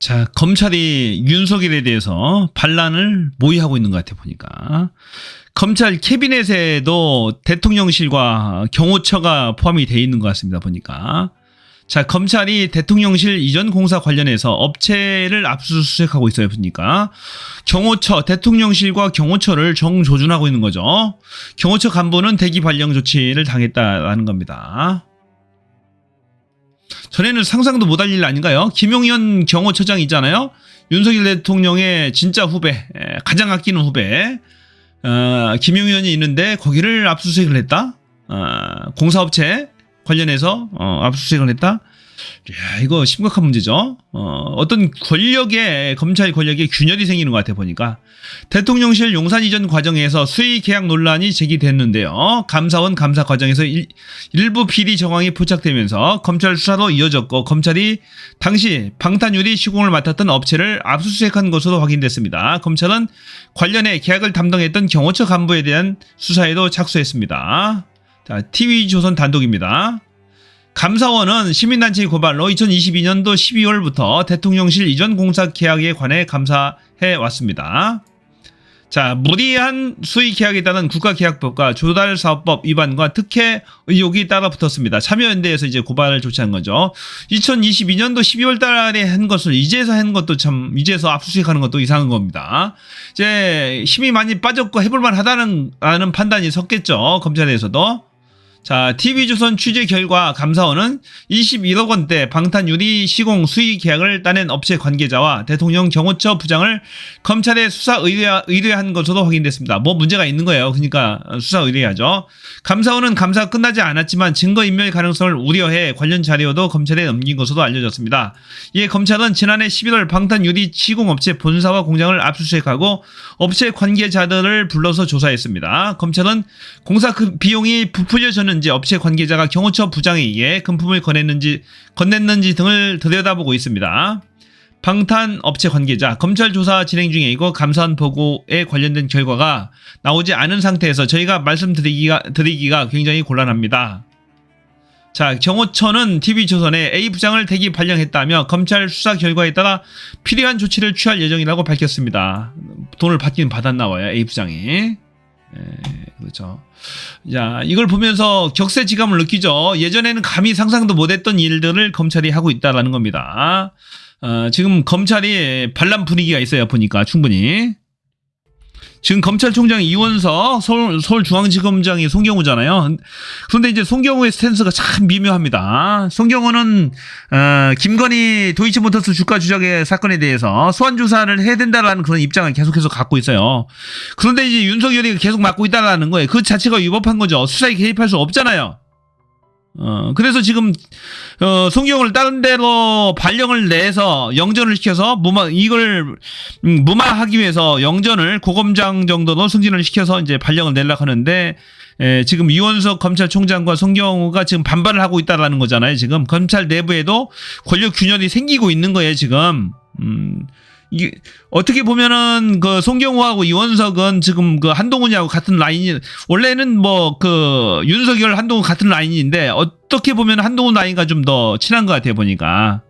자, 검찰이 윤석열에 대해서 반란을 모의하고 있는 것 같아 보니까. 검찰 캐비넷에도 대통령실과 경호처가 포함이 되어 있는 것 같습니다 보니까. 자, 검찰이 대통령실 이전 공사 관련해서 업체를 압수수색하고 있어요 보니까. 경호처, 대통령실과 경호처를 정조준하고 있는 거죠. 경호처 간부는 대기 발령 조치를 당했다라는 겁니다. 전에는 상상도 못할 일 아닌가요? 김용현 경호처장 있잖아요. 윤석열 대통령의 진짜 후배, 가장 아끼는 후배 김용현이 있는데 거기를 압수수색을 했다. 공사업체 관련해서 압수수색을 했다. 야, 이거 심각한 문제죠. 어떤 권력에, 검찰 권력에 균열이 생기는 것 같아 보니까. 대통령실 용산 이전 과정에서 수의 계약 논란이 제기됐는데요. 감사원 감사 과정에서 일부 비리 정황이 포착되면서 검찰 수사로 이어졌고, 검찰이 당시 방탄유리 시공을 맡았던 업체를 압수수색한 것으로 확인됐습니다. 검찰은 관련해 계약을 담당했던 경호처 간부에 대한 수사에도 착수했습니다. 자, TV조선 단독입니다. 감사원은 시민단체의 고발로 2022년도 12월부터 대통령실 이전 공사 계약에 관해 감사해 왔습니다. 자, 무리한 수의 계약에 따른 국가계약법과 조달사업법 위반과 특혜 의혹이 따라 붙었습니다. 참여연대에서 이제 고발을 조치한 거죠. 2022년도 12월 달에 한 것을 이제서 한 것도 참, 이제서 압수수색하는 것도 이상한 겁니다. 이제 힘이 많이 빠졌고 해볼만 하다는 판단이 섰겠죠. 검찰에서도. 자, TV조선 취재 결과 감사원은 21억 원대 방탄유리 시공 수의 계약을 따낸 업체 관계자와 대통령 경호처 부장을 검찰에 수사 의뢰한 것으로 확인됐습니다. 뭐 문제가 있는 거예요. 그러니까 수사 의뢰하죠. 감사원은 감사가 끝나지 않았지만 증거인멸 가능성을 우려해 관련 자료도 검찰에 넘긴 것으로 알려졌습니다. 이에 검찰은 지난해 11월 방탄유리 시공업체 본사와 공장을 압수수색하고 업체 관계자들을 불러서 조사했습니다. 검찰은 공사 비용이 부풀려졌는지 업체 관계자가 경호처 부장에 의해 금품을 건넸는지 등을 들여다보고 있습니다. 방탄 업체 관계자, 검찰 조사 진행 중이고 감사원 보고에 관련된 결과가 나오지 않은 상태에서 저희가 말씀드리기가 굉장히 곤란합니다. 자, 경호처는 TV조선에 A 부장을 대기 발령했다며 검찰 수사 결과에 따라 필요한 조치를 취할 예정이라고 밝혔습니다. 돈을 받긴 받았나 봐요, A 부장이. 그렇죠. 자, 이걸 보면서 격세지감을 느끼죠. 예전에는 감히 상상도 못했던 일들을 검찰이 하고 있다라는 겁니다. 지금 검찰이 반란 분위기가 있어요 보니까 충분히. 지금 검찰총장 이원석, 서울중앙지검장이 송경우잖아요. 그런데 이제 송경우의 스탠스가 참 미묘합니다. 송경우는 김건희 도이치모터스 주가 조작의 사건에 대해서 소환 조사를 해야 된다라는 그런 입장을 계속해서 갖고 있어요. 그런데 이제 윤석열이 계속 맡고 있다라는 거예요. 그 자체가 위법한 거죠. 수사에 개입할 수 없잖아요. 그래서 지금 송경우를 다른 데로 발령을 내서 영전을 시켜서 이걸 무마하기 위해서 영전을 고검장 정도로 승진을 시켜서 이제 발령을 내려고 하는데, 지금 이원석 검찰총장과 송경우가 지금 반발을 하고 있다라는 거잖아요. 지금 검찰 내부에도 권력 균열이 생기고 있는 거예요 지금. 이게 어떻게 보면은 그 송경우하고 이원석은 지금 그 한동훈이하고 같은 라인이, 원래는 뭐 그 윤석열 한동훈 같은 라인인데 어떻게 보면 한동훈 라인과 좀 더 친한 것 같아요 보니까.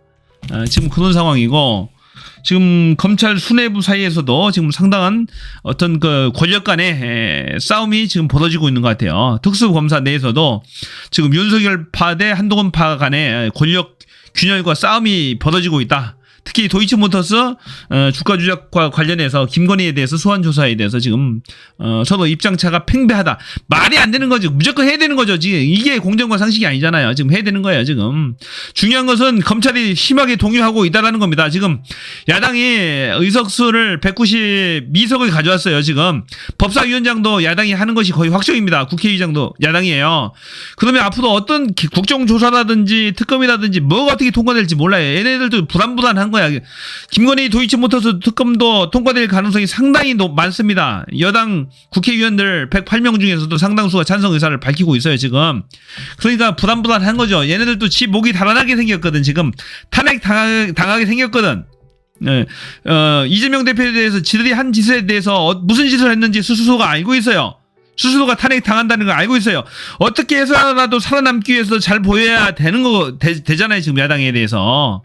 지금 그런 상황이고, 지금 검찰 수뇌부 사이에서도 지금 상당한 어떤 그 권력 간의 싸움이 지금 벌어지고 있는 것 같아요. 특수검사 내에서도 지금 윤석열 파 대 한동훈 파 간의 권력 균열과 싸움이 벌어지고 있다. 특히 도이치모터스 주가 조작과 관련해서 김건희에 대해서 소환 조사에 대해서 지금 서로 입장차가 팽배하다. 말이 안 되는 거죠. 무조건 해야 되는 거죠. 지금 이게 공정과 상식이 아니잖아요. 지금 해야 되는 거예요. 지금 중요한 것은 검찰이 심하게 동요하고 있다라는 겁니다. 지금 야당이 의석수를 192석을 가져왔어요. 지금 법사위원장도 야당이 하는 것이 거의 확정입니다. 국회의장도 야당이에요. 그러면 앞으로 어떤 국정조사라든지 특검이라든지 뭐가 어떻게 통과될지 몰라요. 얘네들도 불안불안한 거예요. 김건희 도이치모터스 특검도 통과될 가능성이 상당히 많습니다. 여당 국회의원들 108명 중에서도 상당수가 찬성 의사를 밝히고 있어요 지금. 그러니까 불안불안한 거죠. 얘네들도 지 목이 달아나게 생겼거든. 지금 탄핵 당하게 생겼거든. 이재명 대표에 대해서 지들이 한 짓에 대해서 무슨 짓을 했는지 스스로가 알고 있어요. 스스로가 탄핵 당한다는 걸 알고 있어요. 어떻게 해서라도 살아남기 위해서 잘 보여야 되는 되잖아요 지금 야당에 대해서.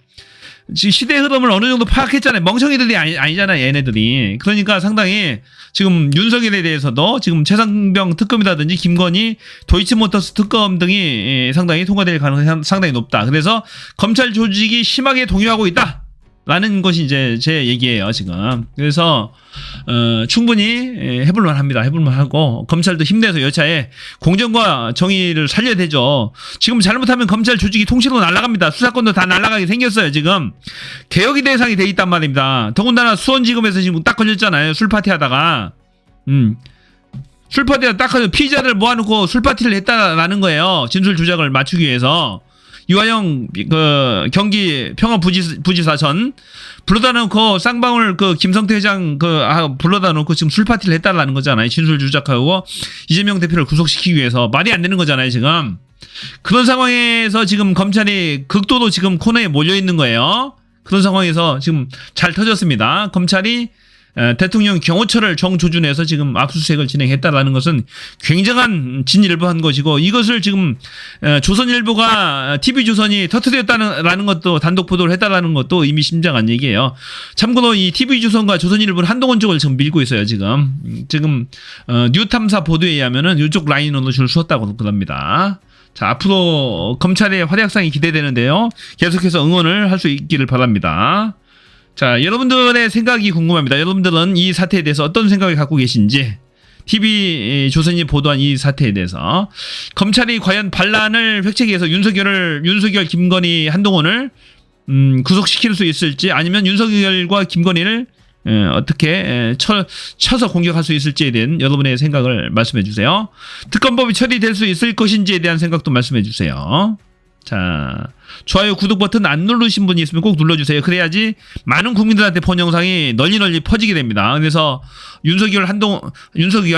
지금 시대 흐름을 어느 정도 파악했잖아요. 멍청이들이 아니잖아요, 얘네들이. 그러니까 상당히 지금 윤석열에 대해서도 지금 최상병 특검이라든지 김건희, 도이치모터스 특검 등이 상당히 통과될 가능성이 상당히 높다. 그래서 검찰 조직이 심하게 동요하고 있다. 라는 것이 이제 제 얘기예요, 지금. 그래서, 충분히 해볼만 합니다. 해볼만 하고, 검찰도 힘내서 여차에 공정과 정의를 살려야 되죠. 지금 잘못하면 검찰 조직이 통째로 날아갑니다. 수사권도 다 날아가게 생겼어요, 지금. 개혁이 대상이 돼 있단 말입니다. 더군다나 수원지검에서 지금 딱 걸렸잖아요, 술파티 하다가. 술파티가 딱 걸려, 피의자를 모아놓고 술파티를 했다라는 거예요. 진술 조작을 맞추기 위해서. 이화영 경기 평화부지사 전 불러다 놓고 쌍방울 김성태 회장 불러다 놓고 지금 술 파티를 했다라는 거잖아요. 진술 조작하고 이재명 대표를 구속시키기 위해서 말이 안 되는 거잖아요, 지금. 그런 상황에서 지금 검찰이 극도로 지금 코너에 몰려 있는 거예요. 그런 상황에서 지금 잘 터졌습니다. 검찰이 대통령 경호처를 정조준해서 지금 압수수색을 진행했다라는 것은 굉장한 진일보한 것이고, 이것을 지금 조선일보가 TV조선이 터뜨렸다는 것도 단독 보도를 했다라는 것도 이미 심장한 얘기예요. 참고로 이 TV조선과 조선일보는 한동훈 쪽을 지금 밀고 있어요. 지금 뉴탐사 보도에 의하면은 이쪽 라인으로 줄 섰다고 그럽니다. 자, 앞으로 검찰의 활약상이 기대되는데요. 계속해서 응원을 할 수 있기를 바랍니다. 자, 여러분들의 생각이 궁금합니다. 여러분들은 이 사태에 대해서 어떤 생각을 갖고 계신지, TV조선이 보도한 이 사태에 대해서 검찰이 과연 반란을 획책해서 윤석열, 김건희, 한동훈을 구속시킬 수 있을지, 아니면 윤석열과 김건희를 어떻게 쳐서 공격할 수 있을지에 대한 여러분의 생각을 말씀해 주세요. 특검법이 처리될 수 있을 것인지에 대한 생각도 말씀해 주세요. 자, 좋아요, 구독 버튼 안 누르신 분이 있으면 꼭 눌러주세요. 그래야지 많은 국민들한테 본 영상이 널리 퍼지게 됩니다. 그래서 윤석열,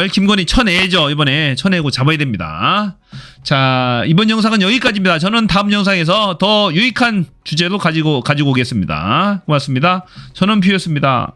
김건희 쳐내죠. 이번에 쳐내고 잡아야 됩니다. 자, 이번 영상은 여기까지입니다. 저는 다음 영상에서 더 유익한 주제로 가지고 오겠습니다. 고맙습니다. 저는 뷰였습니다.